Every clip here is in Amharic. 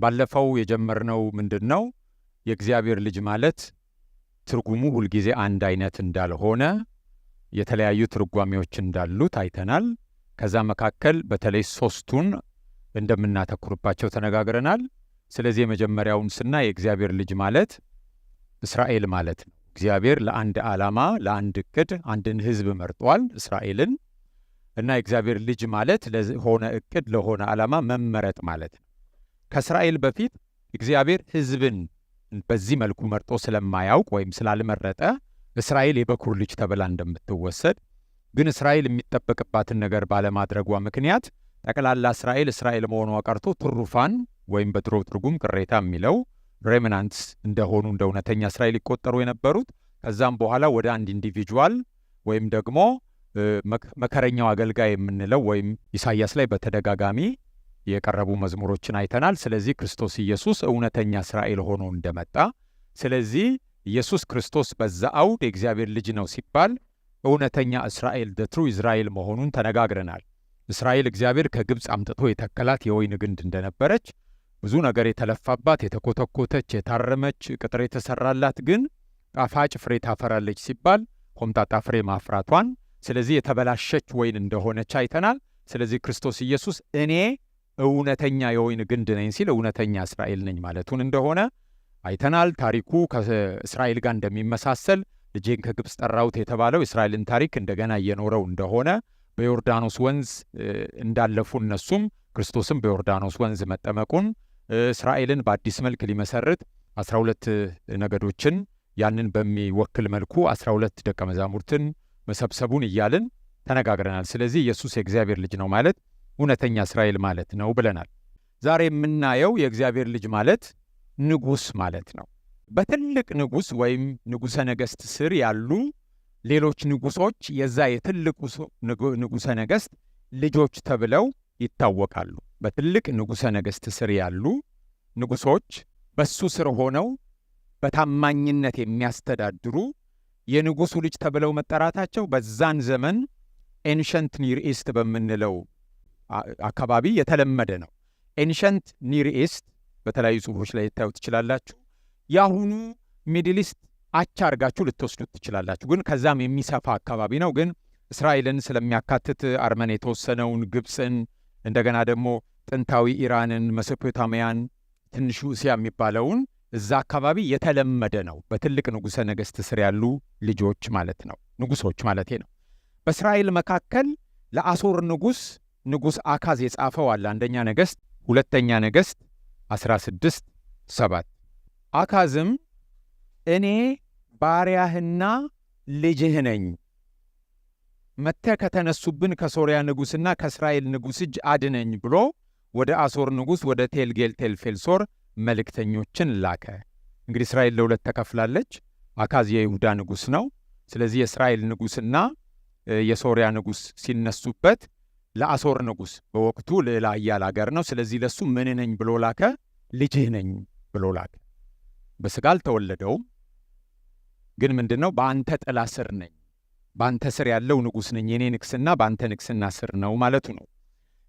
ባለፈው የጀመርነው ምንድነው? የእግዚአብሔር ልጅ ማለት ትርጉሙ ሁልጊዜ አንድ አይነት እንዳልሆነ የተለያዩ ትርጓሜዎች እንዳሉት አይተናል። ከዛ መካከል በተለይ ሶስቱን እንደምናተኩርባቸው ተነጋግረናል። ስለዚህ የመጀመሪያውን ስናይ የእግዚአብሔር ልጅ ማለት እስራኤል ማለት ነው። እግዚአብሔር ለአንድ ዓላማ ለአንድ ዕቅድ አንድን ሕዝብ መርጧል እስራኤልን እና የእግዚአብሔር ልጅ ማለት ለሆነ ዕቅድ ለሆነ ዓላማ መመረጥ ማለት ነው። ከእስራኤል በፊት እግዚአብሔር ሕዝብን በዚህ መልኩ መርጦ ስለማያውቅ ወይም ስላልመረጠ እስራኤል የበኩር ልጅ ተብላ እንደምትወሰድ ግን እስራኤል የሚጠበቅባትን ነገር ባለማድረጓ ምክንያት ጠቅላላ እስራኤል መሆኗ ቀርቶ ትሩፋን ወይም በድሮ ትርጉም ቅሬታ የሚለው ሬሚናንትስ እንደሆኑ እንደ እውነተኛ እስራኤል ይቆጠሩ የነበሩት ከዛም በኋላ ወደ አንድ ኢንዲቪጁዋል ወይም ደግሞ መከረኛው አገልጋይ የምንለው ወይም ኢሳይያስ ላይ በተደጋጋሚ የቀረቡ መዝሙሮችን አይተናል። ስለዚህ ክርስቶስ ኢየሱስ እውነተኛ እስራኤል ሆኖ እንደመጣ ስለዚህ ኢየሱስ ክርስቶስ በዛ አውድ የእግዚአብሔር ልጅ ነው ሲባል እውነተኛ እስራኤል ትሩ ኢዝራኤል መሆኑን ተነጋግረናል። እስራኤል እግዚአብሔር ከግብፅ አምጥቶ የተከላት የወይን ግንድ እንደነበረች ብዙ ነገር የተለፋባት የተኮተኮተች የታረመች ቅጥር የተሰራላት ግን ጣፋጭ ፍሬ ታፈራለች ሲባል ሆምጣጣ ፍሬ ማፍራቷን ስለዚህ የተበላሸች ወይን እንደሆነች አይተናል። ስለዚህ ክርስቶስ ኢየሱስ እኔ እውነተኛ የወይን ግንድ ነኝ ሲል እውነተኛ እስራኤል ነኝ ማለቱን እንደሆነ አይተናል። ታሪኩ ከእስራኤል ጋር እንደሚመሳሰል ልጄን ከግብፅ ጠራሁት የተባለው እስራኤልን ታሪክ እንደገና እየኖረው እንደሆነ በዮርዳኖስ ወንዝ እንዳለፉ እነሱም ክርስቶስም በዮርዳኖስ ወንዝ መጠመቁን እስራኤልን በአዲስ መልክ ሊመሰርት 12 ነገዶችን ያንን በሚወክል መልኩ 12 ደቀ መዛሙርትን መሰብሰቡን እያልን ተነጋግረናል። ስለዚህ ኢየሱስ የእግዚአብሔር ልጅ ነው ማለት እውነተኛ እስራኤል ማለት ነው ብለናል። ዛሬ የምናየው የእግዚአብሔር ልጅ ማለት ንጉሥ ማለት ነው። በትልቅ ንጉሥ ወይም ንጉሠ ነገሥት ስር ያሉ ሌሎች ንጉሶች የዛ የትልቁ ንጉሠ ነገሥት ልጆች ተብለው ይታወቃሉ። በትልቅ ንጉሠ ነገሥት ስር ያሉ ንጉሶች በሱ ስር ሆነው በታማኝነት የሚያስተዳድሩ የንጉሱ ልጅ ተብለው መጠራታቸው በዛን ዘመን ኤንሸንት ኒር ኢስት በምንለው አካባቢ የተለመደ ነው። ኤንሸንት ኒር ኢስት በተለያዩ ጽሑፎች ላይ ልታዩት ትችላላችሁ። የአሁኑ ሚድል ኢስት አቻ አርጋችሁ ልትወስዱት ትችላላችሁ። ግን ከዛም የሚሰፋ አካባቢ ነው። ግን እስራኤልን ስለሚያካትት አርመን የተወሰነውን፣ ግብፅን፣ እንደገና ደግሞ ጥንታዊ ኢራንን፣ መሶፖታሚያን፣ ትንሹ እስያ የሚባለውን እዛ አካባቢ የተለመደ ነው። በትልቅ ንጉሠ ነገሥት ስር ያሉ ልጆች ማለት ነው፣ ንጉሶች ማለት ነው። በእስራኤል መካከል ለአሦር ንጉሥ አካዝ የጻፈው አለ። አንደኛ ነገሥት፣ ሁለተኛ ነገሥት 16:7 አካዝም እኔ ባሪያህና ልጅህ ነኝ፣ መጥተህ ከተነሱብን ከሶርያ ንጉሥና ከእስራኤል ንጉሥ እጅ አድነኝ ብሎ ወደ አሦር ንጉሥ ወደ ቴልጌልቴልፌልሶር መልእክተኞችን ላከ። እንግዲህ እስራኤል ለሁለት ተከፍላለች። አካዝ የይሁዳ ንጉሥ ነው። ስለዚህ የእስራኤል ንጉሥና የሶርያ ንጉሥ ሲነሱበት ለአሦር ንጉሥ በወቅቱ ልዕለ ኃያል አገር ነው። ስለዚህ ለሱ ምን ነኝ ብሎ ላከ? ልጅህ ነኝ ብሎ ላከ። በሥጋ አልተወለደውም፣ ግን ምንድነው? በአንተ ጥላ ስር ነኝ፣ በአንተ ስር ያለው ንጉሥ ነኝ፣ የኔ ንግስና በአንተ ንግስና ስር ነው ማለቱ ነው።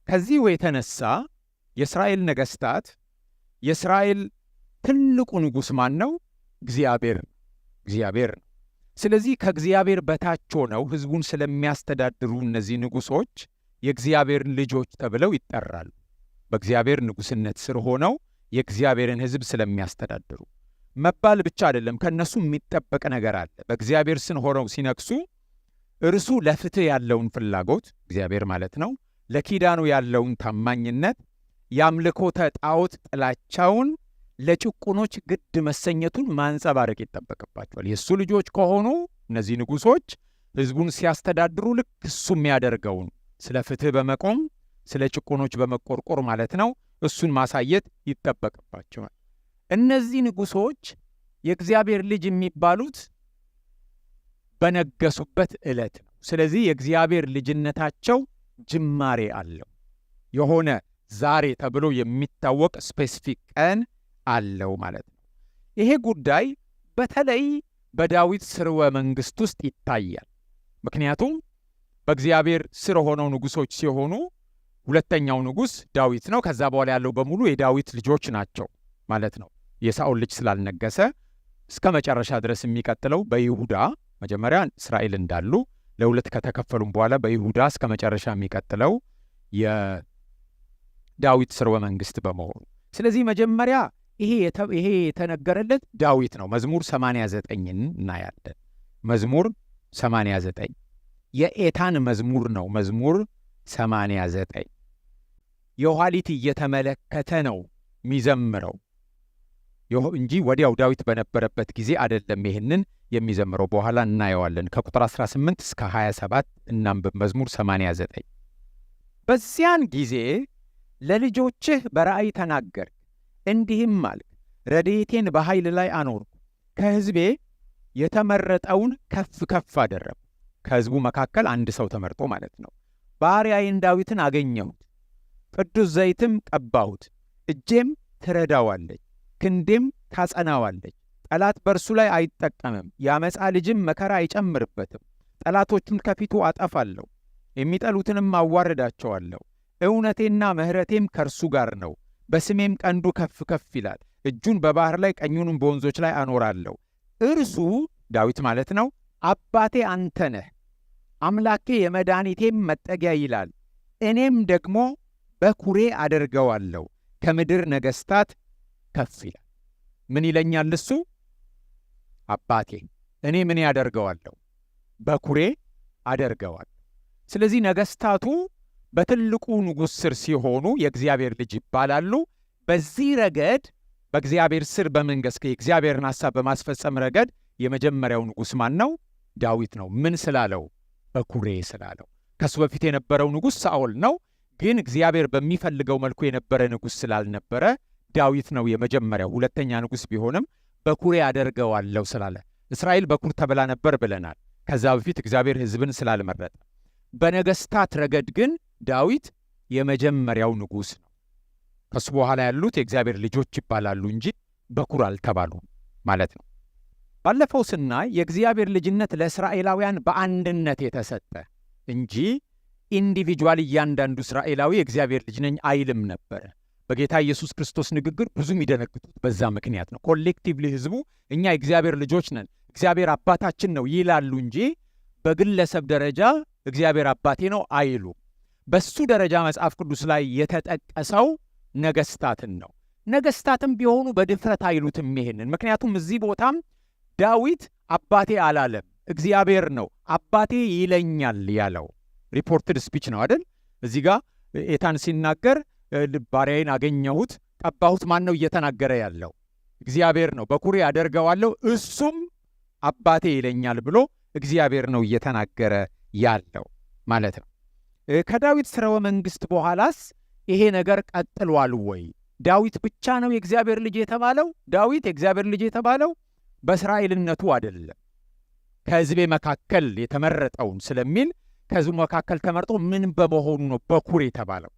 ከዚህ የተነሳ የእስራኤል ነገሥታት የእስራኤል ትልቁ ንጉሥ ማን ነው? እግዚአብሔር ነው። ስለዚህ ከእግዚአብሔር በታች ሆነው ሕዝቡን ስለሚያስተዳድሩ እነዚህ ንጉሶች የእግዚአብሔር ልጆች ተብለው ይጠራሉ። በእግዚአብሔር ንጉሥነት ስር ሆነው የእግዚአብሔርን ሕዝብ ስለሚያስተዳድሩ መባል ብቻ አይደለም፣ ከእነሱ የሚጠበቅ ነገር አለ። በእግዚአብሔር ስር ሆነው ሲነግሱ እርሱ ለፍትህ ያለውን ፍላጎት እግዚአብሔር ማለት ነው፣ ለኪዳኑ ያለውን ታማኝነት፣ የአምልኮተ ጣዖት ጥላቻውን፣ ለጭቁኖች ግድ መሰኘቱን ማንጸባረቅ ይጠበቅባቸዋል። የእሱ ልጆች ከሆኑ እነዚህ ንጉሶች ሕዝቡን ሲያስተዳድሩ ልክ እሱ የሚያደርገውን ስለ ፍትህ በመቆም ስለ ጭቁኖች በመቆርቆር ማለት ነው እሱን ማሳየት ይጠበቅባቸዋል። እነዚህ ንጉሶች የእግዚአብሔር ልጅ የሚባሉት በነገሱበት ዕለት ነው። ስለዚህ የእግዚአብሔር ልጅነታቸው ጅማሬ አለው። የሆነ ዛሬ ተብሎ የሚታወቅ ስፔሲፊክ ቀን አለው ማለት ነው። ይሄ ጉዳይ በተለይ በዳዊት ስርወ መንግስት ውስጥ ይታያል። ምክንያቱም በእግዚአብሔር ስር ሆነው ንጉሶች ሲሆኑ ሁለተኛው ንጉሥ ዳዊት ነው። ከዛ በኋላ ያለው በሙሉ የዳዊት ልጆች ናቸው ማለት ነው። የሳኦል ልጅ ስላልነገሰ እስከ መጨረሻ ድረስ የሚቀጥለው በይሁዳ መጀመሪያ እስራኤል እንዳሉ ለሁለት ከተከፈሉም በኋላ በይሁዳ እስከ መጨረሻ የሚቀጥለው የዳዊት ስርወ መንግስት በመሆኑ ስለዚህ መጀመሪያ ይሄ የተነገረለት ዳዊት ነው። መዝሙር 89ን እናያለን። መዝሙር 89 የኤታን መዝሙር ነው። መዝሙር 89 የኋሊት እየተመለከተ ነው የሚዘምረው እንጂ ወዲያው ዳዊት በነበረበት ጊዜ አይደለም ይህንን የሚዘምረው። በኋላ እናየዋለን። ከቁጥር 18 እስከ 27 እናንብብ። መዝሙር 89 በዚያን ጊዜ ለልጆችህ በራእይ ተናገርክ፣ እንዲህም አልክ፣ ረድኤቴን በኃይል ላይ አኖርኩ፣ ከሕዝቤ የተመረጠውን ከፍ ከፍ አደረግሁ። ከሕዝቡ መካከል አንድ ሰው ተመርጦ ማለት ነው። ባሪያዬን ዳዊትን አገኘሁት፣ ቅዱስ ዘይትም ቀባሁት። እጄም ትረዳዋለች፣ ክንዴም ታጸናዋለች። ጠላት በእርሱ ላይ አይጠቀምም፣ የአመፃ ልጅም መከራ አይጨምርበትም። ጠላቶቹን ከፊቱ አጠፋለሁ፣ የሚጠሉትንም አዋርዳቸዋለሁ። እውነቴና ምሕረቴም ከእርሱ ጋር ነው፣ በስሜም ቀንዱ ከፍ ከፍ ይላል። እጁን በባሕር ላይ ቀኙንም በወንዞች ላይ አኖራለሁ። እርሱ ዳዊት ማለት ነው አባቴ አንተ ነህ፣ አምላኬ የመድኃኒቴም መጠጊያ ይላል። እኔም ደግሞ በኩሬ አደርገዋለሁ፣ ከምድር ነገሥታት ከፍ ይላል። ምን ይለኛል እሱ? አባቴ። እኔ ምን ያደርገዋለሁ? በኩሬ አደርገዋለሁ። ስለዚህ ነገሥታቱ በትልቁ ንጉሥ ስር ሲሆኑ የእግዚአብሔር ልጅ ይባላሉ። በዚህ ረገድ በእግዚአብሔር ስር በመንገስ የእግዚአብሔርን ሐሳብ በማስፈጸም ረገድ የመጀመሪያው ንጉሥ ማን ነው? ዳዊት ነው። ምን ስላለው? በኩሬ ስላለው። ከሱ በፊት የነበረው ንጉሥ ሳኦል ነው። ግን እግዚአብሔር በሚፈልገው መልኩ የነበረ ንጉሥ ስላልነበረ ዳዊት ነው የመጀመሪያው። ሁለተኛ ንጉሥ ቢሆንም በኩሬ አደርገዋለሁ ስላለ። እስራኤል በኩር ተብላ ነበር ብለናል። ከዛ በፊት እግዚአብሔር ሕዝብን ስላልመረጠ። በነገሥታት ረገድ ግን ዳዊት የመጀመሪያው ንጉሥ ነው። ከሱ በኋላ ያሉት የእግዚአብሔር ልጆች ይባላሉ እንጂ በኩር አልተባሉም ማለት ነው። ባለፈው ስናይ የእግዚአብሔር ልጅነት ለእስራኤላውያን በአንድነት የተሰጠ እንጂ ኢንዲቪጁዋል እያንዳንዱ እስራኤላዊ የእግዚአብሔር ልጅ ነኝ አይልም ነበረ። በጌታ ኢየሱስ ክርስቶስ ንግግር ብዙ የሚደነግጡት በዛ ምክንያት ነው። ኮሌክቲቭሊ ሕዝቡ እኛ የእግዚአብሔር ልጆች ነን፣ እግዚአብሔር አባታችን ነው ይላሉ እንጂ በግለሰብ ደረጃ እግዚአብሔር አባቴ ነው አይሉ። በሱ ደረጃ መጽሐፍ ቅዱስ ላይ የተጠቀሰው ነገሥታትን ነው። ነገሥታትም ቢሆኑ በድፍረት አይሉትም ይሄንን። ምክንያቱም እዚህ ቦታም ዳዊት አባቴ አላለም፣ እግዚአብሔር ነው አባቴ ይለኛል ያለው። ሪፖርትድ ስፒች ነው አይደል? እዚህ ጋር ኤታን ሲናገር ባሪያዬን አገኘሁት፣ ቀባሁት። ማን ነው እየተናገረ ያለው? እግዚአብሔር ነው። በኩሬ አደርገዋለሁ፣ እሱም አባቴ ይለኛል ብሎ እግዚአብሔር ነው እየተናገረ ያለው ማለት ነው። ከዳዊት ስርወ መንግሥት በኋላስ ይሄ ነገር ቀጥሏል ወይ? ዳዊት ብቻ ነው የእግዚአብሔር ልጅ የተባለው? ዳዊት የእግዚአብሔር ልጅ የተባለው በእስራኤልነቱ አይደለም፣ ከሕዝቤ መካከል የተመረጠውን ስለሚል ከሕዝቡ መካከል ተመርጦ ምን በመሆኑ ነው በኩር የተባለው?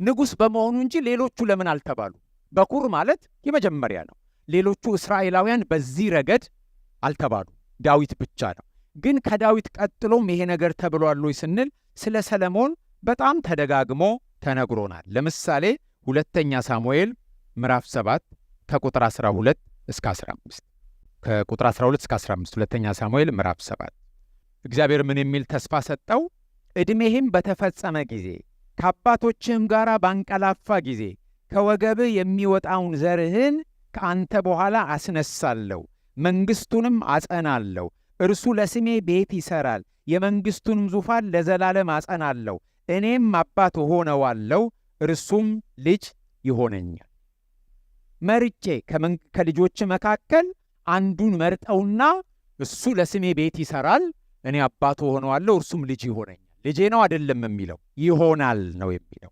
ንጉሥ በመሆኑ እንጂ ሌሎቹ ለምን አልተባሉ? በኩር ማለት የመጀመሪያ ነው። ሌሎቹ እስራኤላውያን በዚህ ረገድ አልተባሉ፣ ዳዊት ብቻ ነው። ግን ከዳዊት ቀጥሎም ይሄ ነገር ተብሏል ወይ ስንል ስለ ሰለሞን በጣም ተደጋግሞ ተነግሮናል። ለምሳሌ ሁለተኛ ሳሙኤል ምዕራፍ 7 ከቁጥር 12 እስከ 15 ከቁጥር 12 እስከ 15 ሁለተኛ ሳሙኤል ምዕራፍ 7 እግዚአብሔር ምን የሚል ተስፋ ሰጠው? ዕድሜህም በተፈጸመ ጊዜ ከአባቶችህም ጋር ባንቀላፋ ጊዜ ከወገብህ የሚወጣውን ዘርህን ከአንተ በኋላ አስነሳለሁ፣ መንግሥቱንም አጸናለሁ። እርሱ ለስሜ ቤት ይሠራል፣ የመንግሥቱንም ዙፋን ለዘላለም አጸናለሁ። እኔም አባት እሆነዋለሁ፣ እርሱም ልጅ ይሆነኛል። መርጬ ከልጆች መካከል አንዱን መርጠውና እሱ ለስሜ ቤት ይሠራል፣ እኔ አባት እሆነዋለሁ፣ እርሱም ልጅ ይሆነኛል። ልጄ ነው አይደለም የሚለው፣ ይሆናል ነው የሚለው።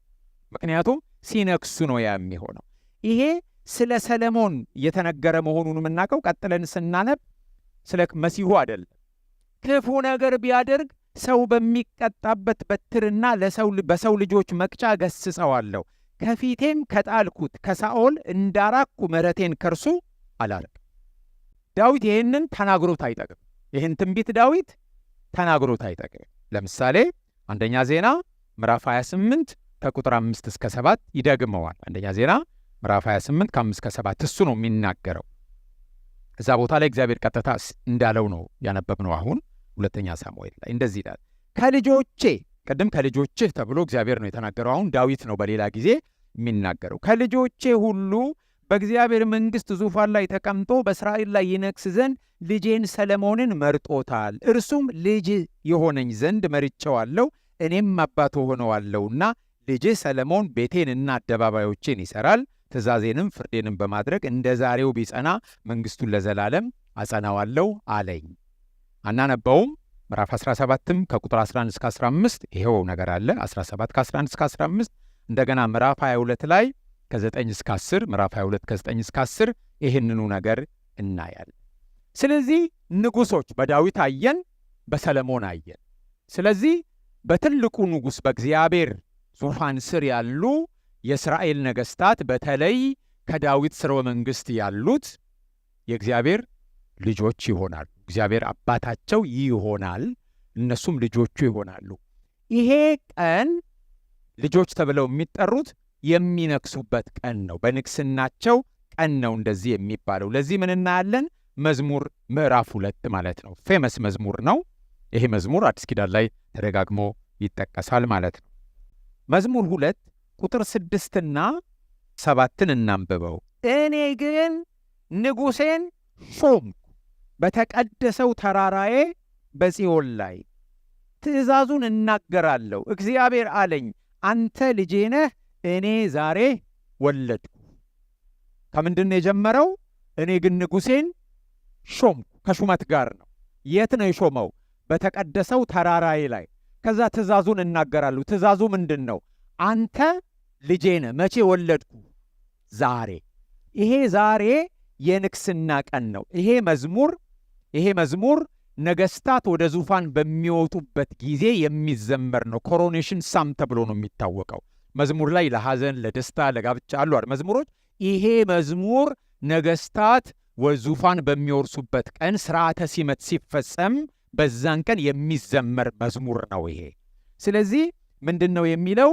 ምክንያቱም ሲነክሱ ነው ያ የሚሆነው። ይሄ ስለ ሰለሞን የተነገረ መሆኑን የምናውቀው ቀጥለን ስናነብ ስለ መሲሁ አይደለም። ክፉ ነገር ቢያደርግ ሰው በሚቀጣበት በትርና በሰው ልጆች መቅጫ ገስጸዋለሁ፣ ከፊቴም ከጣልኩት ከሳኦል እንዳራኩ ምሕረቴን ከርሱ አላርቅም። ዳዊት ይህንን ተናግሮት አይጠቅም። ይህን ትንቢት ዳዊት ተናግሮት አይጠቅም። ለምሳሌ አንደኛ ዜና ምዕራፍ 28 ከቁጥር 5 እስከ 7 ይደግመዋል። አንደኛ ዜና ምዕራፍ 28 ከ5 እስከ 7 እሱ ነው የሚናገረው። እዛ ቦታ ላይ እግዚአብሔር ቀጥታ እንዳለው ነው ያነበብነው። አሁን ሁለተኛ ሳሙኤል ላይ እንደዚህ ይላል፣ ከልጆቼ ቀደም ከልጆችህ ተብሎ እግዚአብሔር ነው የተናገረው። አሁን ዳዊት ነው በሌላ ጊዜ የሚናገረው። ከልጆቼ ሁሉ በእግዚአብሔር መንግሥት ዙፋን ላይ ተቀምጦ በእስራኤል ላይ ይነግስ ዘንድ ልጄን ሰለሞንን መርጦታል። እርሱም ልጅ የሆነኝ ዘንድ መርጬዋለሁ፣ እኔም አባት ሆነዋለሁና ልጅህ ሰለሞን ቤቴንና አደባባዮቼን ይሠራል፣ ትእዛዜንም ፍርዴንም በማድረግ እንደ ዛሬው ቢጸና መንግሥቱን ለዘላለም አጸናዋለሁ አለኝ። አናነበውም? ምዕራፍ 17ም ከቁጥር 11 እስከ 15 ይሄው ነገር አለ። 17 ከ11 እስከ 15 እንደገና ምዕራፍ 22 ላይ ከ9 እስከ 10 ምዕራፍ 22 ከ9 እስከ 10 ይህንኑ ነገር እናያለን። ስለዚህ ንጉሶች በዳዊት አየን፣ በሰለሞን አየን። ስለዚህ በትልቁ ንጉሥ በእግዚአብሔር ዙፋን ስር ያሉ የእስራኤል ነገሥታት በተለይ ከዳዊት ስርወ መንግሥት ያሉት የእግዚአብሔር ልጆች ይሆናሉ። እግዚአብሔር አባታቸው ይሆናል፣ እነሱም ልጆቹ ይሆናሉ። ይሄ ቀን ልጆች ተብለው የሚጠሩት የሚነግሱበት ቀን ነው። በንግስናቸው ቀን ነው እንደዚህ የሚባለው። ለዚህ ምን እናያለን? መዝሙር ምዕራፍ 2 ማለት ነው። ፌመስ መዝሙር ነው ይሄ መዝሙር። አዲስ ኪዳን ላይ ተደጋግሞ ይጠቀሳል ማለት ነው። መዝሙር 2 ቁጥር 6ና 7 እናንብበው። እኔ ግን ንጉሴን ሾምኩ በተቀደሰው ተራራዬ በጽዮን ላይ ትእዛዙን እናገራለሁ። እግዚአብሔር አለኝ አንተ ልጄ ነህ፣ እኔ ዛሬ ወለድኩ። ከምንድን የጀመረው? እኔ ግን ንጉሴን ሾምኩ። ከሹመት ጋር ነው። የት ነው የሾመው? በተቀደሰው ተራራዬ ላይ። ከዛ ትእዛዙን እናገራለሁ። ትእዛዙ ምንድን ነው? አንተ ልጄ ነህ። መቼ ወለድኩ? ዛሬ። ይሄ ዛሬ የንግስና ቀን ነው። ይሄ መዝሙር ነገስታት ወደ ዙፋን በሚወጡበት ጊዜ የሚዘመር ነው። ኮሮኔሽን ሳም ተብሎ ነው የሚታወቀው። መዝሙር ላይ ለሐዘን፣ ለደስታ፣ ለጋብቻ አሉ አይደል መዝሙሮች። ይሄ መዝሙር ነገስታት ወዙፋን በሚወርሱበት ቀን ስርዓተ ሲመት ሲፈጸም በዛን ቀን የሚዘመር መዝሙር ነው ይሄ። ስለዚህ ምንድን ነው የሚለው?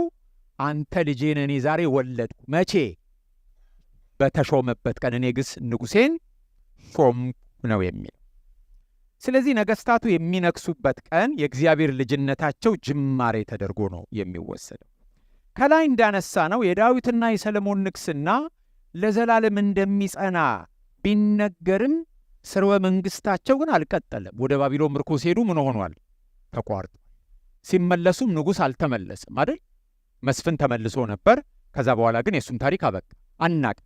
አንተ ልጄ ነህ፣ እኔ ዛሬ ወለድኩ። መቼ? በተሾመበት ቀን። እኔ ግስ ንጉሴን ሾምኩ ነው የሚለው። ስለዚህ ነገስታቱ የሚነግሱበት ቀን የእግዚአብሔር ልጅነታቸው ጅማሬ ተደርጎ ነው የሚወሰደው። ከላይ እንዳነሳ ነው የዳዊትና የሰለሞን ንግስና ለዘላለም እንደሚጸና ቢነገርም ስርወ መንግስታቸው ግን አልቀጠለም። ወደ ባቢሎን ምርኮ ሲሄዱ ምን ሆኗል? ተቋርጧል። ሲመለሱም ንጉሥ አልተመለስም አይደል? መስፍን ተመልሶ ነበር። ከዛ በኋላ ግን የእሱም ታሪክ አበቃ። አናቅ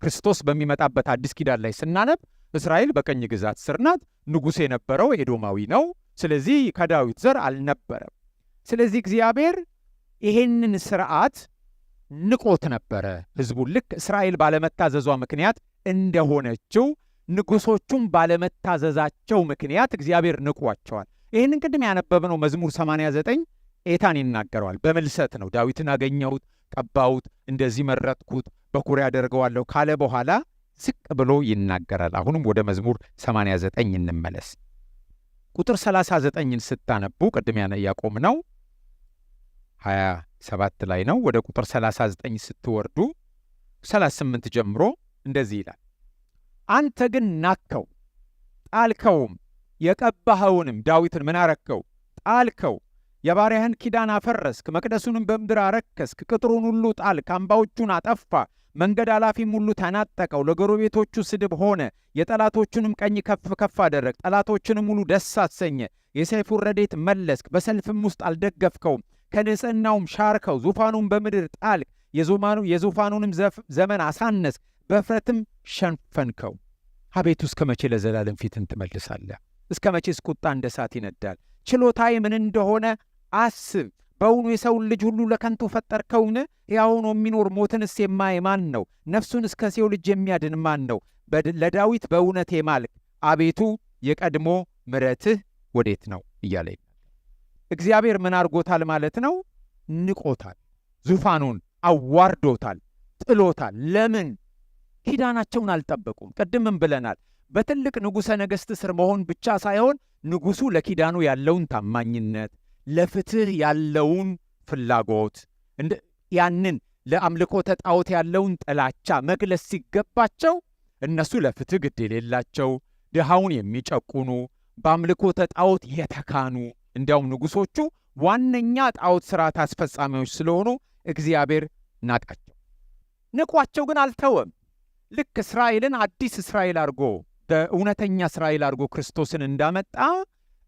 ክርስቶስ በሚመጣበት አዲስ ኪዳን ላይ ስናነብ እስራኤል በቀኝ ግዛት ስር ናት። ንጉሥ የነበረው ኤዶማዊ ነው። ስለዚህ ከዳዊት ዘር አልነበረም። ስለዚህ እግዚአብሔር ይሄንን ስርዓት ንቆት ነበረ ሕዝቡን። ልክ እስራኤል ባለመታዘዟ ምክንያት እንደሆነችው ንጉሶቹም ባለመታዘዛቸው ምክንያት እግዚአብሔር ንቋቸዋል። ይህንን ቅድም ያነበብነው መዝሙር 89 ኤታን ይናገረዋል። በምልሰት ነው። ዳዊትን አገኘሁት፣ ቀባሁት፣ እንደዚህ መረጥኩት፣ በኩሬ ያደርገዋለሁ ካለ በኋላ ዝቅ ብሎ ይናገራል። አሁንም ወደ መዝሙር 89 እንመለስ። ቁጥር 39ን ስታነቡ ቅድም ያቆምነው 27 ላይ ነው። ወደ ቁጥር 39 ስትወርዱ 38 ጀምሮ እንደዚህ ይላል። አንተ ግን ናከው ጣልከውም፣ የቀባኸውንም ዳዊትን ምን አረከው? ጣልከው። የባሪያህን ኪዳን አፈረስክ፣ መቅደሱንም በምድር አረከስክ። ቅጥሩን ሁሉ ጣልክ፣ አምባዎቹን አጠፋ። መንገድ አላፊም ሁሉ ተናጠቀው፣ ለጎረቤቶቹ ስድብ ሆነ። የጠላቶቹንም ቀኝ ከፍ ከፍ አደረግ፣ ጠላቶችንም ሁሉ ደስ አሰኘ። የሰይፉን ረዴት መለስክ፣ በሰልፍም ውስጥ አልደገፍከውም። ከንጽሕናውም ሻርከው፣ ዙፋኑን በምድር ጣልክ። የዙፋኑንም ዘመን አሳነስክ፣ በእፍረትም ሸንፈንከው። አቤቱ እስከ መቼ ለዘላለም ፊትን ትመልሳለህ? እስከ መቼስ ቁጣ እንደ እሳት ይነዳል? ችሎታዬ ምን እንደሆነ አስብ። በውኑ የሰውን ልጅ ሁሉ ለከንቱ ፈጠርከውን? ሕያው ሆኖ የሚኖር ሞትንስ የማይ ማን ነው? ነፍሱን እስከ ሲኦል እጅ የሚያድን ማን ነው? ለዳዊት በእውነት የማልክ አቤቱ የቀድሞ ምሕረትህ ወዴት ነው እያለ እግዚአብሔር ምን አድርጎታል ማለት ነው? ንቆታል። ዙፋኑን አዋርዶታል፣ ጥሎታል። ለምን? ኪዳናቸውን አልጠበቁም። ቅድምም ብለናል። በትልቅ ንጉሠ ነገሥት ስር መሆን ብቻ ሳይሆን ንጉሡ ለኪዳኑ ያለውን ታማኝነት፣ ለፍትህ ያለውን ፍላጎት ያንን ለአምልኮተ ጣዖት ያለውን ጥላቻ መግለጽ ሲገባቸው እነሱ ለፍትህ ግድ የሌላቸው፣ ድሃውን የሚጨቁኑ፣ በአምልኮተ ጣዖት የተካኑ፣ እንዲያውም ንጉሶቹ ዋነኛ ጣዖት ሥርዓት አስፈጻሚዎች ስለሆኑ እግዚአብሔር ናቃቸው። ንቋቸው ግን አልተወም። ልክ እስራኤልን አዲስ እስራኤል አድርጎ በእውነተኛ እስራኤል አድርጎ ክርስቶስን እንዳመጣ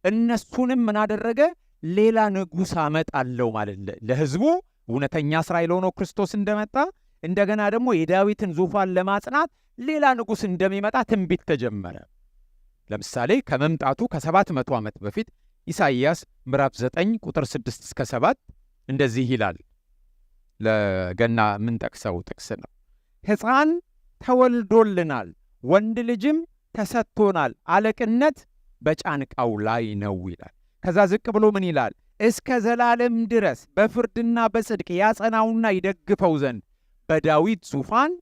እነሱንም ምን አደረገ? ሌላ ንጉሥ አመጣለሁ ማለት ለሕዝቡ እውነተኛ እስራኤል ሆኖ ክርስቶስ እንደመጣ እንደገና ደግሞ የዳዊትን ዙፋን ለማጽናት ሌላ ንጉሥ እንደሚመጣ ትንቢት ተጀመረ። ለምሳሌ ከመምጣቱ ከ700 ዓመት በፊት ኢሳይያስ ምዕራፍ 9 ቁጥር 6 እስከ 7 እንደዚህ ይላል። ለገና የምንጠቅሰው ጥቅስ ነው። ሕፃን ተወልዶልናል፣ ወንድ ልጅም ተሰጥቶናል፣ አለቅነት በጫንቃው ላይ ነው ይላል። ከዛ ዝቅ ብሎ ምን ይላል? እስከ ዘላለም ድረስ በፍርድና በጽድቅ ያጸናውና ይደግፈው ዘንድ በዳዊት ዙፋን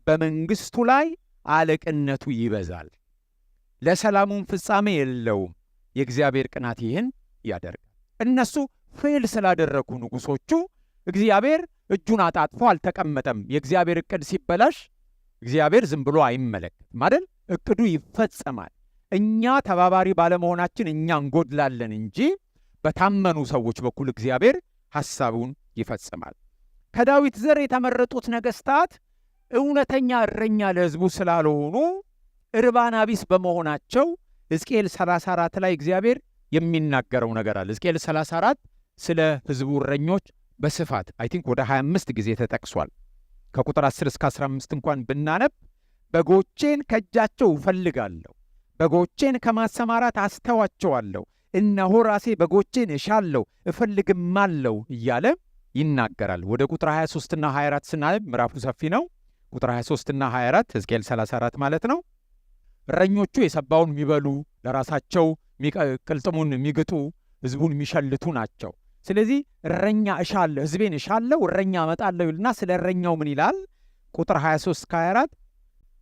በመንግሥቱ ላይ አለቅነቱ ይበዛል፣ ለሰላሙም ፍጻሜ የለውም። የእግዚአብሔር ቅናት ይህን ያደርጋል። እነሱ ፌል ስላደረጉ ንጉሶቹ እግዚአብሔር እጁን አጣጥፎ አልተቀመጠም። የእግዚአብሔር ዕቅድ ሲበላሽ እግዚአብሔር ዝም ብሎ አይመለከትም አይደል? ዕቅዱ ይፈጸማል። እኛ ተባባሪ ባለመሆናችን እኛ እንጎድላለን እንጂ በታመኑ ሰዎች በኩል እግዚአብሔር ሐሳቡን ይፈጽማል። ከዳዊት ዘር የተመረጡት ነገሥታት እውነተኛ እረኛ ለሕዝቡ ስላልሆኑ እርባና ቢስ በመሆናቸው ሕዝቅኤል 34 ላይ እግዚአብሔር የሚናገረው ነገር አለ። ሕዝቅኤል 34 ስለ ሕዝቡ እረኞች በስፋት አይ ቲንክ ወደ 25 ጊዜ ተጠቅሷል። ከቁጥር 10 እስከ 15 እንኳን ብናነብ በጎቼን ከእጃቸው እፈልጋለሁ፣ በጎቼን ከማሰማራት አስተዋቸዋለሁ፣ እነሆ ራሴ በጎቼን እሻለሁ እፈልግማለሁ እያለ ይናገራል። ወደ ቁጥር 23ና 24 ስናነብ ምዕራፉ ሰፊ ነው። ቁጥር 23ና 24 ሕዝቅኤል 34 ማለት ነው። እረኞቹ የሰባውን የሚበሉ ለራሳቸው ቅልጥሙን የሚግጡ ሕዝቡን የሚሸልቱ ናቸው። ስለዚህ እረኛ እሻለሁ፣ ሕዝቤን እሻለሁ፣ እረኛ እመጣለሁ ይልና ስለ እረኛው ምን ይላል? ቁጥር 23-24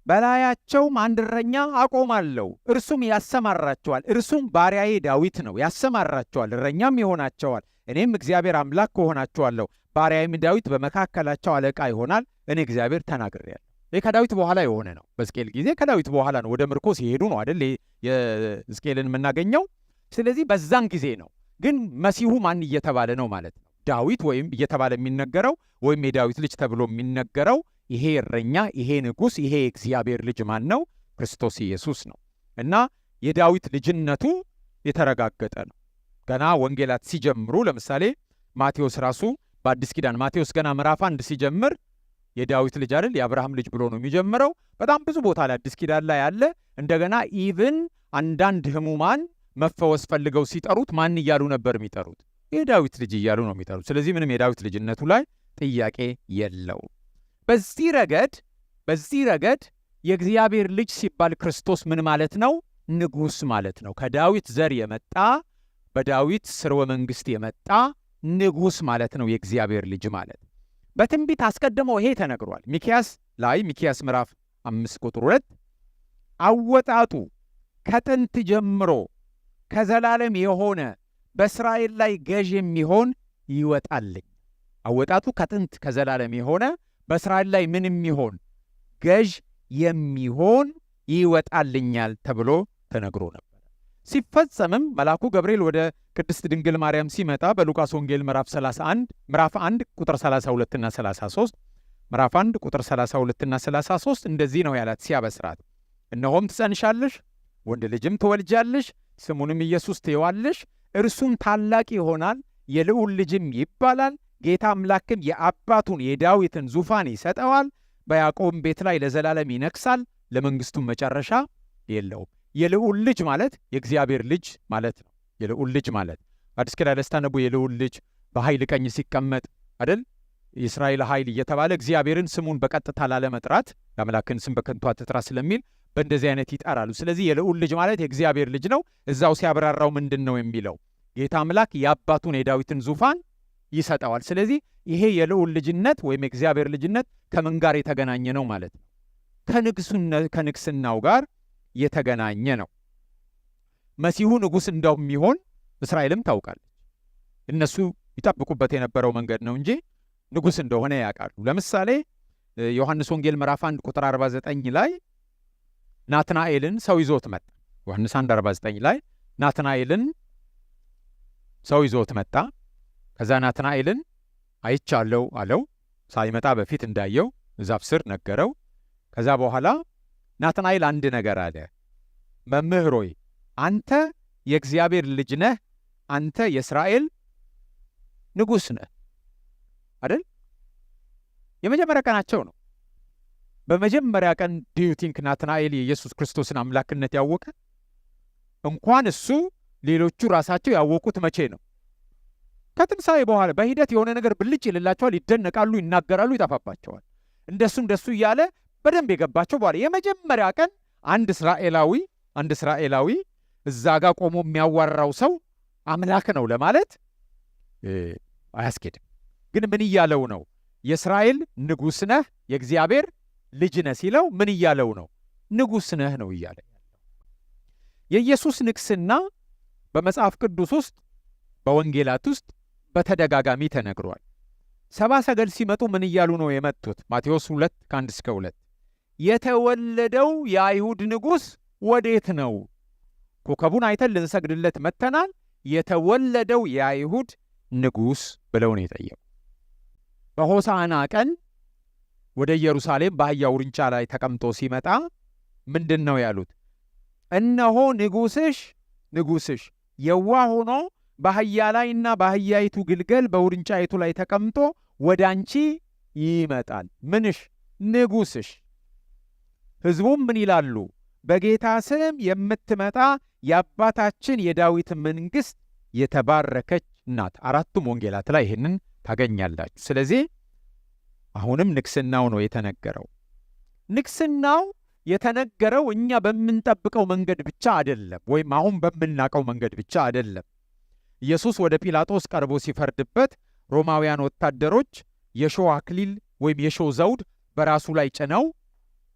በላያቸውም አንድ እረኛ አቆማለሁ፣ እርሱም ያሰማራቸዋል። እርሱም ባሪያዬ ዳዊት ነው፣ ያሰማራቸዋል፣ እረኛም ይሆናቸዋል። እኔም እግዚአብሔር አምላክ ከሆናቸዋለሁ፣ ባሪያዬም ዳዊት በመካከላቸው አለቃ ይሆናል። እኔ እግዚአብሔር ተናግሬያለሁ። ይህ ከዳዊት በኋላ የሆነ ነው። በሕዝቅኤል ጊዜ ከዳዊት በኋላ ነው። ወደ ምርኮ ሲሄዱ ነው አይደል የሕዝቅኤልን የምናገኘው። ስለዚህ በዛን ጊዜ ነው። ግን መሲሁ ማን እየተባለ ነው ማለት ነው? ዳዊት ወይም እየተባለ የሚነገረው ወይም የዳዊት ልጅ ተብሎ የሚነገረው ይሄ እረኛ፣ ይሄ ንጉሥ፣ ይሄ የእግዚአብሔር ልጅ ማን ነው? ክርስቶስ ኢየሱስ ነው። እና የዳዊት ልጅነቱ የተረጋገጠ ነው። ገና ወንጌላት ሲጀምሩ ለምሳሌ ማቴዎስ ራሱ በአዲስ ኪዳን ማቴዎስ ገና ምዕራፍ 1 ሲጀምር የዳዊት ልጅ አይደል የአብርሃም ልጅ ብሎ ነው የሚጀምረው። በጣም ብዙ ቦታ ላይ አዲስ ኪዳን ላይ ያለ። እንደገና ኢቭን አንዳንድ ህሙማን መፈወስ ፈልገው ሲጠሩት ማን እያሉ ነበር የሚጠሩት? የዳዊት ልጅ እያሉ ነው የሚጠሩት። ስለዚህ ምንም የዳዊት ልጅነቱ ላይ ጥያቄ የለው። በዚህ ረገድ የእግዚአብሔር ልጅ ሲባል ክርስቶስ ምን ማለት ነው? ንጉሥ ማለት ነው። ከዳዊት ዘር የመጣ በዳዊት ስርወ መንግሥት የመጣ ንጉሥ ማለት ነው የእግዚአብሔር ልጅ ማለት። በትንቢት አስቀድሞ ይሄ ተነግሯል። ሚክያስ ምዕራፍ 5 ቁጥር 2 አወጣጡ ከጥንት ጀምሮ ከዘላለም የሆነ በእስራኤል ላይ ገዥ የሚሆን ይወጣልኝ። አወጣጡ ከጥንት ከዘላለም የሆነ በእስራኤል ላይ ምን የሚሆን ገዥ የሚሆን ይወጣልኛል ተብሎ ተነግሮ ነበር። ሲፈጸምም መልአኩ ገብርኤል ወደ ቅድስት ድንግል ማርያም ሲመጣ በሉቃስ ወንጌል ምዕራፍ 1 ቁጥር 32 እና 33 ምዕራፍ 1 ቁጥር 32 እና 33 እንደዚህ ነው ያላት ሲያበስራት፣ እነሆም ትጸንሻለሽ፣ ወንድ ልጅም ትወልጃለሽ፣ ስሙንም ኢየሱስ ትይዋለሽ። እርሱም ታላቅ ይሆናል፣ የልዑል ልጅም ይባላል። ጌታ አምላክም የአባቱን የዳዊትን ዙፋን ይሰጠዋል፣ በያዕቆብም ቤት ላይ ለዘላለም ይነግሣል፣ ለመንግሥቱም መጨረሻ የለውም። የልዑል ልጅ ማለት የእግዚአብሔር ልጅ ማለት ነው። የልዑል ልጅ ማለት አዲስ ኪዳን ስታነቡ የልዑል ልጅ በኃይል ቀኝ ሲቀመጥ አይደል የእስራኤል ኃይል እየተባለ እግዚአብሔርን ስሙን በቀጥታ ላለመጥራት የአምላክን ስም በከንቱ አትጥራ ስለሚል በእንደዚህ አይነት ይጠራሉ። ስለዚህ የልዑል ልጅ ማለት የእግዚአብሔር ልጅ ነው። እዛው ሲያብራራው ምንድን ነው የሚለው? ጌታ አምላክ የአባቱን የዳዊትን ዙፋን ይሰጠዋል። ስለዚህ ይሄ የልዑል ልጅነት ወይም የእግዚአብሔር ልጅነት ከምን ጋር የተገናኘ ነው ማለት ነው? ከንግስናው ጋር የተገናኘ ነው። መሲሁ ንጉሥ እንደሚሆን እስራኤልም ታውቃለች። እነሱ ይጠብቁበት የነበረው መንገድ ነው እንጂ ንጉሥ እንደሆነ ያውቃሉ። ለምሳሌ ዮሐንስ ወንጌል ምዕራፍ 1 ቁጥር 49 ላይ ናትናኤልን ሰው ይዞት መጣ። ዮሐንስ 1:49 ላይ ናትናኤልን ሰው ይዞት መጣ። ከዛ ናትናኤልን አይቻለው አለው። ሳይመጣ በፊት እንዳየው ዛፍ ስር ነገረው። ከዛ በኋላ ናትናኤል አንድ ነገር አለ። መምህር ሆይ አንተ የእግዚአብሔር ልጅ ነህ፣ አንተ የእስራኤል ንጉሥ ነህ አይደል? የመጀመሪያ ቀናቸው ነው። በመጀመሪያ ቀን ዲዩ ቲንክ ናትናኤል የኢየሱስ ክርስቶስን አምላክነት ያወቀ? እንኳን እሱ ሌሎቹ ራሳቸው ያወቁት መቼ ነው? ከትንሣኤ በኋላ። በሂደት የሆነ ነገር ብልጭ ይልላቸዋል፣ ይደነቃሉ፣ ይናገራሉ፣ ይጠፋባቸዋል። እንደሱ እያለ በደንብ የገባቸው በኋላ የመጀመሪያ ቀን አንድ እስራኤላዊ እዛ ጋር ቆሞ የሚያዋራው ሰው አምላክ ነው ለማለት አያስኬድም። ግን ምን እያለው ነው? የእስራኤል ንጉሥ ነህ፣ የእግዚአብሔር ልጅ ነህ ሲለው ምን እያለው ነው? ንጉሥ ነህ ነው እያለ ያለው። የኢየሱስ ንግሥና በመጽሐፍ ቅዱስ ውስጥ በወንጌላት ውስጥ በተደጋጋሚ ተነግሯል። ሰብአ ሰገል ሲመጡ ምን እያሉ ነው የመጡት? ማቴዎስ 2:1-2 የተወለደው የአይሁድ ንጉሥ ወዴት ነው? ኮከቡን አይተን ልንሰግድለት መጥተናል፣ የተወለደው የአይሁድ ንጉሥ ብለው ነው የጠየቁ። በሆሳዕና ቀን ወደ ኢየሩሳሌም በአህያ ውርንጫ ላይ ተቀምጦ ሲመጣ ምንድን ነው ያሉት? እነሆ ንጉሥሽ የዋህ ሆኖ በአህያ ላይና በአህያይቱ ግልገል በውርንጫይቱ ላይ ተቀምጦ ወደ አንቺ ይመጣል። ምንሽ? ንጉሥሽ። ሕዝቡም ምን ይላሉ? በጌታ ስም የምትመጣ የአባታችን የዳዊት መንግሥት የተባረከች ናት። አራቱም ወንጌላት ላይ ይህንን ታገኛላችሁ። ስለዚህ አሁንም ንግሥናው ነው የተነገረው። ንግሥናው የተነገረው እኛ በምንጠብቀው መንገድ ብቻ አይደለም፣ ወይም አሁን በምናውቀው መንገድ ብቻ አይደለም። ኢየሱስ ወደ ጲላጦስ ቀርቦ ሲፈርድበት ሮማውያን ወታደሮች የሾህ አክሊል ወይም የሾህ ዘውድ በራሱ ላይ ጭነው፣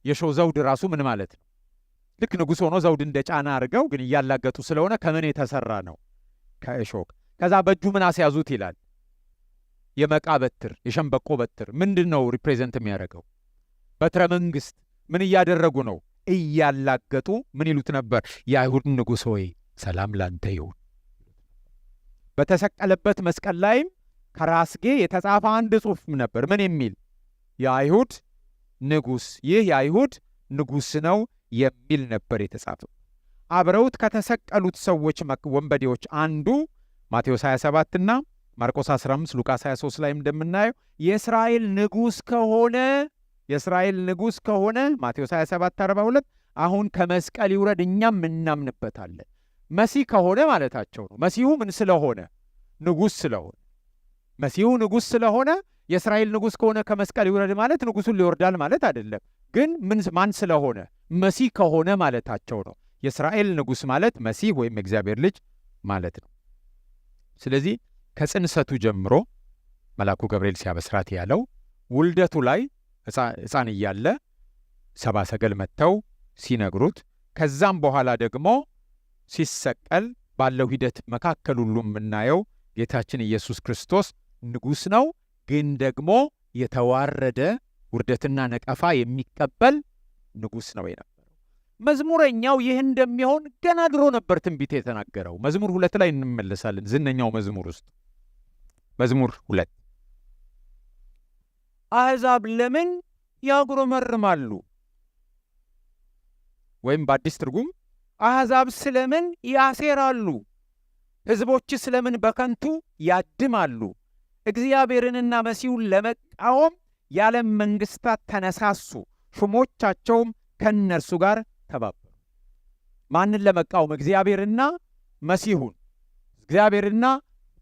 የሾህ ዘውድ ራሱ ምን ማለት ነው? ልክ ንጉሥ ሆኖ ዘውድ እንደ ጫና አድርገው፣ ግን እያላገጡ ስለሆነ ከምን የተሰራ ነው? ከእሾህ። ከዛ በእጁ ምን አስያዙት ይላል? የመቃ በትር፣ የሸንበቆ በትር። ምንድን ነው ሪፕሬዘንት የሚያደርገው? በትረ መንግሥት። ምን እያደረጉ ነው? እያላገጡ ምን ይሉት ነበር? የአይሁድ ንጉሥ ሆይ ሰላም ላንተ ይሁን። በተሰቀለበት መስቀል ላይም ከራስጌ የተጻፈ አንድ ጽሑፍ ነበር። ምን የሚል? የአይሁድ ንጉሥ፣ ይህ የአይሁድ ንጉሥ ነው የሚል ነበር የተጻፈው። አብረውት ከተሰቀሉት ሰዎች ወንበዴዎች አንዱ ማቴዎስ 27 እና ማርቆስ 15 ሉቃስ 23 ላይ እንደምናየው የእስራኤል ንጉሥ ከሆነ ማቴዎስ 27:42 አሁን ከመስቀል ይውረድ እኛም እናምንበታለን። መሲህ ከሆነ ማለታቸው ነው። መሲሁ ምን ስለሆነ? ንጉሥ ስለሆነ። መሲሁ ንጉሥ ስለሆነ የእስራኤል ንጉሥ ከሆነ ከመስቀል ይውረድ ማለት ንጉሡን ሊወርዳል ማለት አይደለም። ግን ማን ስለሆነ? መሲህ ከሆነ ማለታቸው ነው። የእስራኤል ንጉሥ ማለት መሲህ ወይም እግዚአብሔር ልጅ ማለት ነው። ስለዚህ ከጽንሰቱ ጀምሮ መልአኩ ገብርኤል ሲያበስራት ያለው ውልደቱ ላይ ሕፃን እያለ ሰብአ ሰገል መጥተው ሲነግሩት፣ ከዛም በኋላ ደግሞ ሲሰቀል ባለው ሂደት መካከል ሁሉ የምናየው ጌታችን ኢየሱስ ክርስቶስ ንጉሥ ነው፣ ግን ደግሞ የተዋረደ ውርደትና ነቀፋ የሚቀበል ንጉሥ ነው የነበረው። መዝሙረኛው ይህ እንደሚሆን ገና ድሮ ነበር ትንቢት የተናገረው። መዝሙር 2 ላይ እንመለሳለን። ዝነኛው መዝሙር ውስጥ መዝሙር 2 አሕዛብ ለምን ያጉረመርማሉ? ወይም በአዲስ ትርጉም አሕዛብ ስለምን ያሴራሉ? ሕዝቦች ስለምን በከንቱ ያድማሉ? እግዚአብሔርንና መሲሁን ለመቃወም የዓለም መንግሥታት ተነሳሱ፣ ሹሞቻቸውም ከእነርሱ ጋር ተባበሩ። ማንን ለመቃወም? እግዚአብሔርና መሲሁን፣ እግዚአብሔርና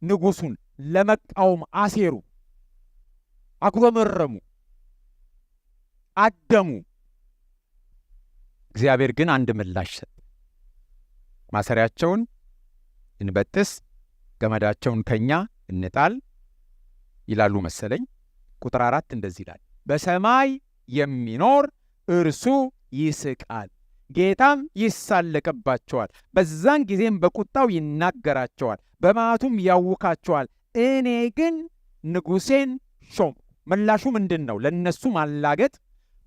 ንጉሡን ለመቃወም አሴሩ፣ አጉረመረሙ፣ አደሙ። እግዚአብሔር ግን አንድ ምላሽ ሰጠ። ማሰሪያቸውን እንበጥስ፣ ገመዳቸውን ከኛ እንጣል ይላሉ መሰለኝ። ቁጥር 4 እንደዚህ ይላል፣ በሰማይ የሚኖር እርሱ ይስቃል፣ ጌታም ይሳለቅባቸዋል። በዛን ጊዜም በቁጣው ይናገራቸዋል፣ በመዓቱም ያውካቸዋል። እኔ ግን ንጉሴን ሾም። ምላሹ ምንድን ነው? ለነሱ ማላገጥ፣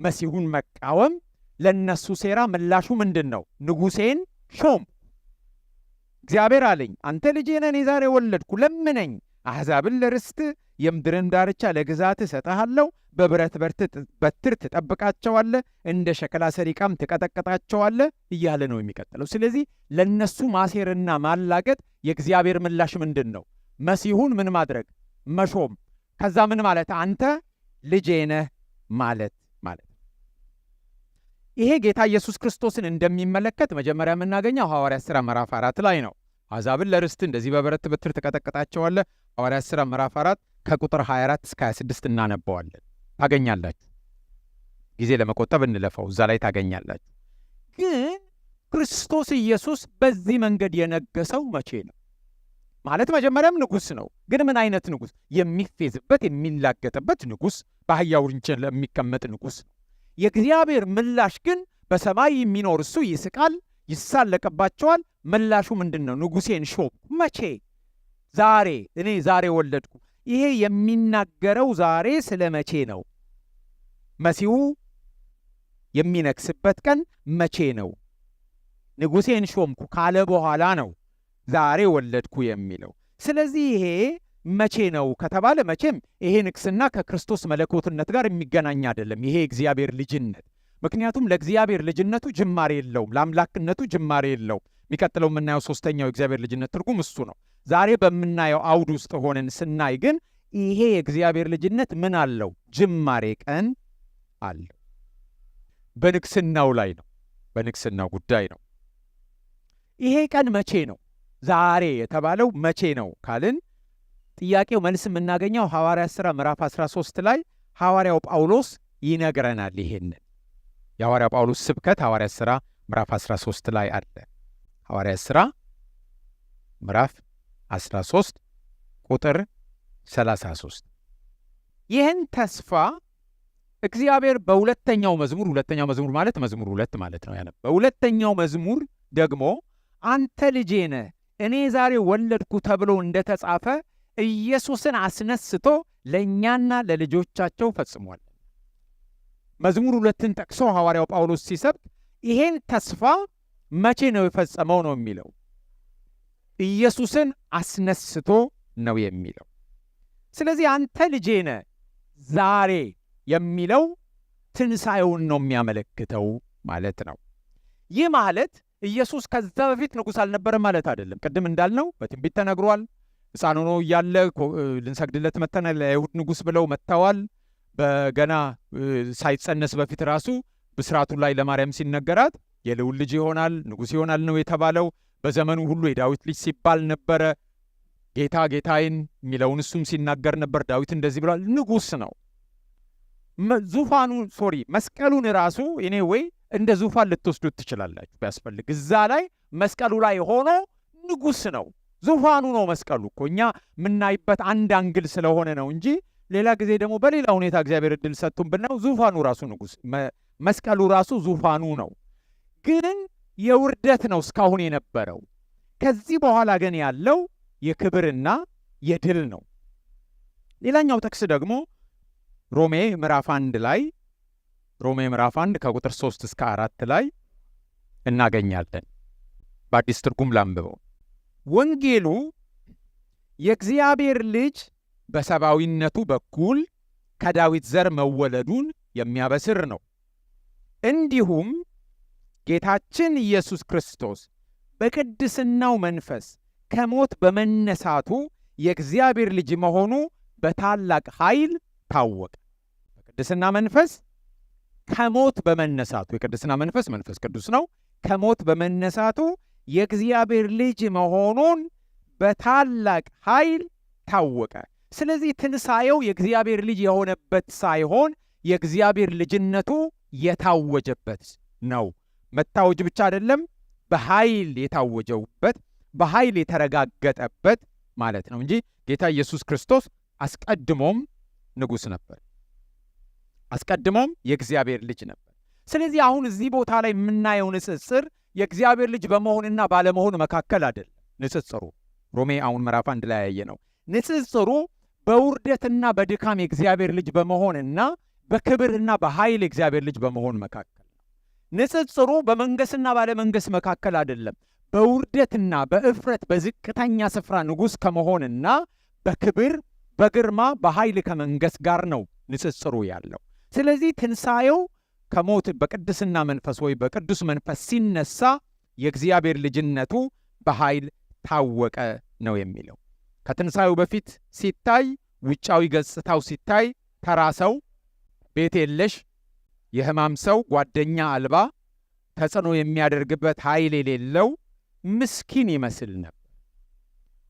መሲሁን መቃወም፣ ለነሱ ሴራ ምላሹ ምንድን ነው? ንጉሴን ሾም። እግዚአብሔር አለኝ አንተ ልጄ ነህ፣ እኔ ዛሬ ወለድኩ፣ ለምነኝ፣ አሕዛብን ለርስት የምድርን ዳርቻ ለግዛት እሰጥሃለሁ፣ በብረት በትር ትጠብቃቸዋለህ፣ እንደ ሸክላ ሰሪቃም ትቀጠቅጣቸዋለህ እያለ ነው የሚቀጥለው። ስለዚህ ለነሱ ማሴርና ማላገጥ የእግዚአብሔር ምላሽ ምንድን ነው? መሲሁን ምን ማድረግ? መሾም። ከዛ ምን ማለት? አንተ ልጄ ነህ ማለት። ይሄ ጌታ ኢየሱስ ክርስቶስን እንደሚመለከት መጀመሪያ የምናገኘው ሐዋርያት ሥራ ምዕራፍ 4 ላይ ነው። አሕዛብን ለርስት እንደዚህ በብረት በትር ትቀጠቅጣቸዋለህ። ሐዋርያት ሥራ ምዕራፍ 4 ከቁጥር 24 እስከ 26 እናነባዋለን። ታገኛላችሁ። ጊዜ ለመቆጠብ እንለፈው፣ እዛ ላይ ታገኛላችሁ። ግን ክርስቶስ ኢየሱስ በዚህ መንገድ የነገሰው መቼ ነው? ማለት መጀመሪያም ንጉሥ ነው። ግን ምን አይነት ንጉሥ? የሚፌዝበት የሚላገጥበት ንጉሥ፣ በአህያ ውርንጭላ የሚቀመጥ ንጉሥ ነው። የእግዚአብሔር ምላሽ ግን በሰማይ የሚኖር እሱ ይስቃል፣ ይሳለቅባቸዋል። ምላሹ ምንድን ነው? ንጉሴን ሾም። መቼ? ዛሬ። እኔ ዛሬ ወለድኩ። ይሄ የሚናገረው ዛሬ ስለ መቼ ነው? መሲሁ የሚነግስበት ቀን መቼ ነው? ንጉሴን ሾምኩ ካለ በኋላ ነው ዛሬ ወለድኩ የሚለው። ስለዚህ ይሄ መቼ ነው ከተባለ መቼም ይሄ ንግስና ከክርስቶስ መለኮትነት ጋር የሚገናኝ አይደለም። ይሄ እግዚአብሔር ልጅነት። ምክንያቱም ለእግዚአብሔር ልጅነቱ ጅማሬ የለውም፣ ለአምላክነቱ ጅማሬ የለውም። የሚቀጥለው የምናየው ሶስተኛው የእግዚአብሔር ልጅነት ትርጉም እሱ ነው። ዛሬ በምናየው አውድ ውስጥ ሆነን ስናይ ግን ይሄ የእግዚአብሔር ልጅነት ምን አለው? ጅማሬ ቀን አለው። በንግስናው ላይ ነው፣ በንግስናው ጉዳይ ነው። ይሄ ቀን መቼ ነው? ዛሬ የተባለው መቼ ነው ካልን ጥያቄው መልስ የምናገኘው ሐዋርያት ሥራ ምዕራፍ 13 ላይ ሐዋርያው ጳውሎስ ይነግረናል። ይሄንን የሐዋርያው ጳውሎስ ስብከት ሐዋርያት ሥራ ምዕራፍ 13 ላይ አለ። ሐዋርያት ሥራ ምዕራፍ 13 ቁጥር 33 ይህን ተስፋ እግዚአብሔር በሁለተኛው መዝሙር ማለት መዝሙር 2 ማለት ነው። በሁለተኛው መዝሙር ደግሞ አንተ ልጄ ነህ እኔ ዛሬ ወለድኩ ተብሎ እንደተጻፈ ኢየሱስን አስነስቶ ለእኛና ለልጆቻቸው ፈጽሟል። መዝሙር 2ን ጠቅሶ ሐዋርያው ጳውሎስ ሲሰብክ ይሄን ተስፋ መቼ ነው የፈጸመው ነው የሚለው። ኢየሱስን አስነስቶ ነው የሚለው። ስለዚህ አንተ ልጄ ነህ ዛሬ የሚለው ትንሣኤውን ነው የሚያመለክተው ማለት ነው። ይህ ማለት ኢየሱስ ከዛ በፊት ንጉሥ አልነበረም ማለት አይደለም። ቅድም እንዳልነው በትንቢት ተነግሯል። ሕፃን ሆኖ እያለ ልንሰግድለት መጥተናል፣ ለአይሁድ ንጉሥ ብለው መጥተዋል። በገና ሳይጸነስ በፊት ራሱ ብስራቱ ላይ ለማርያም ሲነገራት የልዑል ልጅ ይሆናል፣ ንጉሥ ይሆናል ነው የተባለው። በዘመኑ ሁሉ የዳዊት ልጅ ሲባል ነበረ። ጌታ ጌታዬን የሚለውን እሱም ሲናገር ነበር። ዳዊት እንደዚህ ብሏል። ንጉሥ ነው። መስቀሉን ራሱ እኔ ወይ እንደ ዙፋን ልትወስዱት ትችላላችሁ ቢያስፈልግ። እዛ ላይ መስቀሉ ላይ ሆኖ ንጉሥ ነው። ዙፋኑ ነው መስቀሉ እኮ። እኛ የምናይበት አንድ አንግል ስለሆነ ነው እንጂ ሌላ ጊዜ ደግሞ በሌላ ሁኔታ እግዚአብሔር ዕድል ሰጥቶን ብናየው ዙፋኑ ራሱ ንጉሥ፣ መስቀሉ ራሱ ዙፋኑ ነው። ግን የውርደት ነው እስካሁን የነበረው። ከዚህ በኋላ ግን ያለው የክብርና የድል ነው። ሌላኛው ጥቅስ ደግሞ ሮሜ ምዕራፍ 1 ከቁጥር 3 እስከ 4 ላይ እናገኛለን። በአዲስ ትርጉም ላንብበው። ወንጌሉ የእግዚአብሔር ልጅ በሰብአዊነቱ በኩል ከዳዊት ዘር መወለዱን የሚያበስር ነው። እንዲሁም ጌታችን ኢየሱስ ክርስቶስ በቅድስናው መንፈስ ከሞት በመነሳቱ የእግዚአብሔር ልጅ መሆኑ በታላቅ ኃይል ታወቀ። በቅድስና መንፈስ ከሞት በመነሳቱ፣ የቅድስና መንፈስ መንፈስ ቅዱስ ነው። ከሞት በመነሳቱ የእግዚአብሔር ልጅ መሆኑን በታላቅ ኃይል ታወቀ። ስለዚህ ትንሣኤው የእግዚአብሔር ልጅ የሆነበት ሳይሆን የእግዚአብሔር ልጅነቱ የታወጀበት ነው። መታወጅ ብቻ አይደለም፣ በኃይል የታወጀበት፣ በኃይል የተረጋገጠበት ማለት ነው እንጂ ጌታ ኢየሱስ ክርስቶስ አስቀድሞም ንጉሥ ነበር፣ አስቀድሞም የእግዚአብሔር ልጅ ነበር። ስለዚህ አሁን እዚህ ቦታ ላይ የምናየው ንጽጽር የእግዚአብሔር ልጅ በመሆንና ባለመሆን መካከል አይደለም። ንጽጽሩ ሮሜ አሁን ምዕራፍ 1 ላይ ያየ ነው። ንጽጽሩ በውርደትና በድካም የእግዚአብሔር ልጅ በመሆንና በክብርና በኃይል የእግዚአብሔር ልጅ በመሆን መካከል ነው። ንጽጽሩ በመንገስና ባለመንገስ መካከል አይደለም። በውርደትና በእፍረት በዝቅተኛ ስፍራ ንጉሥ ከመሆንና በክብር በግርማ በኃይል ከመንገስ ጋር ነው ንጽጽሩ ያለው። ስለዚህ ትንሣኤው ከሞት በቅድስና መንፈስ ወይ በቅዱስ መንፈስ ሲነሳ የእግዚአብሔር ልጅነቱ በኃይል ታወቀ ነው የሚለው። ከትንሣኤው በፊት ሲታይ ውጫዊ ገጽታው ሲታይ ተራ ሰው፣ ቤት የለሽ፣ የሕማም ሰው፣ ጓደኛ አልባ፣ ተጽዕኖ የሚያደርግበት ኃይል የሌለው ምስኪን ይመስል ነበር።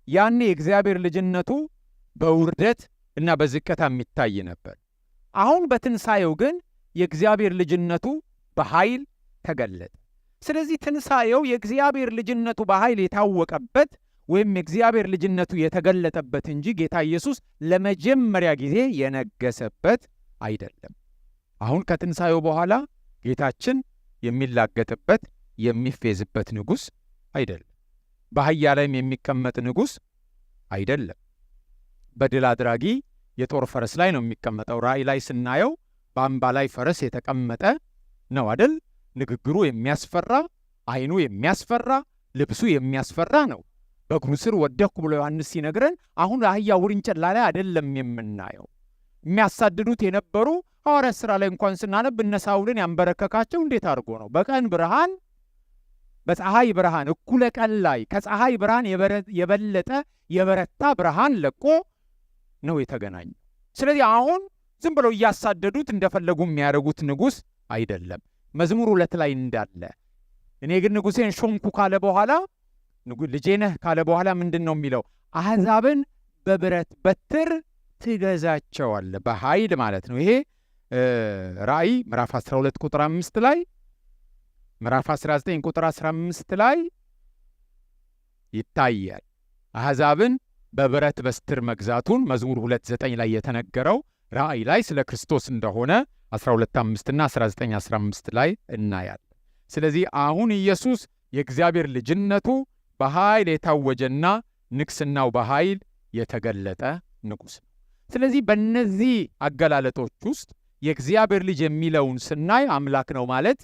ያኔ የእግዚአብሔር ልጅነቱ በውርደት እና በዝቅታ የሚታይ ነበር። አሁን በትንሣኤው ግን የእግዚአብሔር ልጅነቱ በኃይል ተገለጠ። ስለዚህ ትንሣኤው የእግዚአብሔር ልጅነቱ በኃይል የታወቀበት ወይም የእግዚአብሔር ልጅነቱ የተገለጠበት እንጂ ጌታ ኢየሱስ ለመጀመሪያ ጊዜ የነገሰበት አይደለም። አሁን ከትንሣኤው በኋላ ጌታችን የሚላገጥበት የሚፌዝበት ንጉሥ አይደለም። በአህያ ላይም የሚቀመጥ ንጉሥ አይደለም። በድል አድራጊ የጦር ፈረስ ላይ ነው የሚቀመጠው። ራእይ ላይ ስናየው በአምባ ላይ ፈረስ የተቀመጠ ነው አይደል? ንግግሩ የሚያስፈራ፣ ዓይኑ የሚያስፈራ፣ ልብሱ የሚያስፈራ ነው። በእግሩ ስር ወደቅሁ ብሎ ዮሐንስ ሲነግረን አሁን አህያ ውርንጭላ ላይ አይደለም የምናየው። የሚያሳድዱት የነበሩ ሐዋርያት ሥራ ላይ እንኳን ስናነብ እነ ሳውልን ያንበረከካቸው እንዴት አድርጎ ነው? በቀን ብርሃን፣ በፀሐይ ብርሃን፣ እኩለ ቀን ላይ ከፀሐይ ብርሃን የበለጠ የበረታ ብርሃን ለቆ ነው የተገናኘው። ስለዚህ አሁን ዝም ብለው እያሳደዱት እንደፈለጉ የሚያደርጉት ንጉሥ አይደለም። መዝሙር 2 ላይ እንዳለ እኔ ግን ንጉሴን ሾምኩ ካለ በኋላ ልጄ ነህ ካለ በኋላ ምንድን ነው የሚለው? አሕዛብን በብረት በትር ትገዛቸዋለህ፣ በኃይል ማለት ነው። ይሄ ራእይ ምዕራፍ 12 ቁጥር 5 ላይ፣ ምዕራፍ 19 ቁጥር 15 ላይ ይታያል። አሕዛብን በብረት በትር መግዛቱን መዝሙር 2:9 ላይ የተነገረው ራእይ ላይ ስለ ክርስቶስ እንደሆነ 12:5 እና 19:15 ላይ እናያለን። ስለዚህ አሁን ኢየሱስ የእግዚአብሔር ልጅነቱ በኃይል የታወጀና ንግሥናው በኃይል የተገለጠ ንጉሥ ነው። ስለዚህ በእነዚህ አገላለጦች ውስጥ የእግዚአብሔር ልጅ የሚለውን ስናይ አምላክ ነው ማለት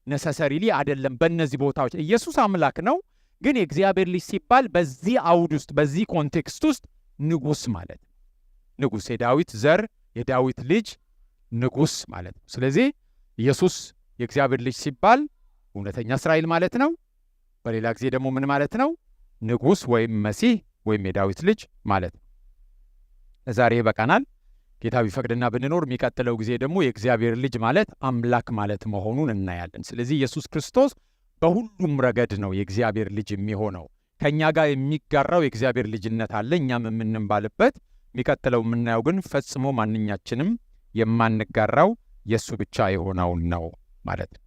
ነሰሰሪሊ አይደለም። በእነዚህ ቦታዎች ኢየሱስ አምላክ ነው፣ ግን የእግዚአብሔር ልጅ ሲባል በዚህ አውድ ውስጥ በዚህ ኮንቴክስት ውስጥ ንጉሥ ማለት ነው። ንጉሥ፣ የዳዊት ዘር፣ የዳዊት ልጅ ንጉሥ ማለት ነው። ስለዚህ ኢየሱስ የእግዚአብሔር ልጅ ሲባል እውነተኛ እስራኤል ማለት ነው። በሌላ ጊዜ ደግሞ ምን ማለት ነው? ንጉሥ ወይም መሲህ ወይም የዳዊት ልጅ ማለት ነው። ለዛሬ ይበቃናል። ጌታ ቢፈቅድና ብንኖር የሚቀጥለው ጊዜ ደግሞ የእግዚአብሔር ልጅ ማለት አምላክ ማለት መሆኑን እናያለን። ስለዚህ ኢየሱስ ክርስቶስ በሁሉም ረገድ ነው የእግዚአብሔር ልጅ የሚሆነው። ከእኛ ጋር የሚጋራው የእግዚአብሔር ልጅነት አለ፣ እኛም የምንባልበት። የሚቀጥለው የምናየው ግን ፈጽሞ ማንኛችንም የማንጋራው የእሱ ብቻ የሆነውን ነው ማለት ነው።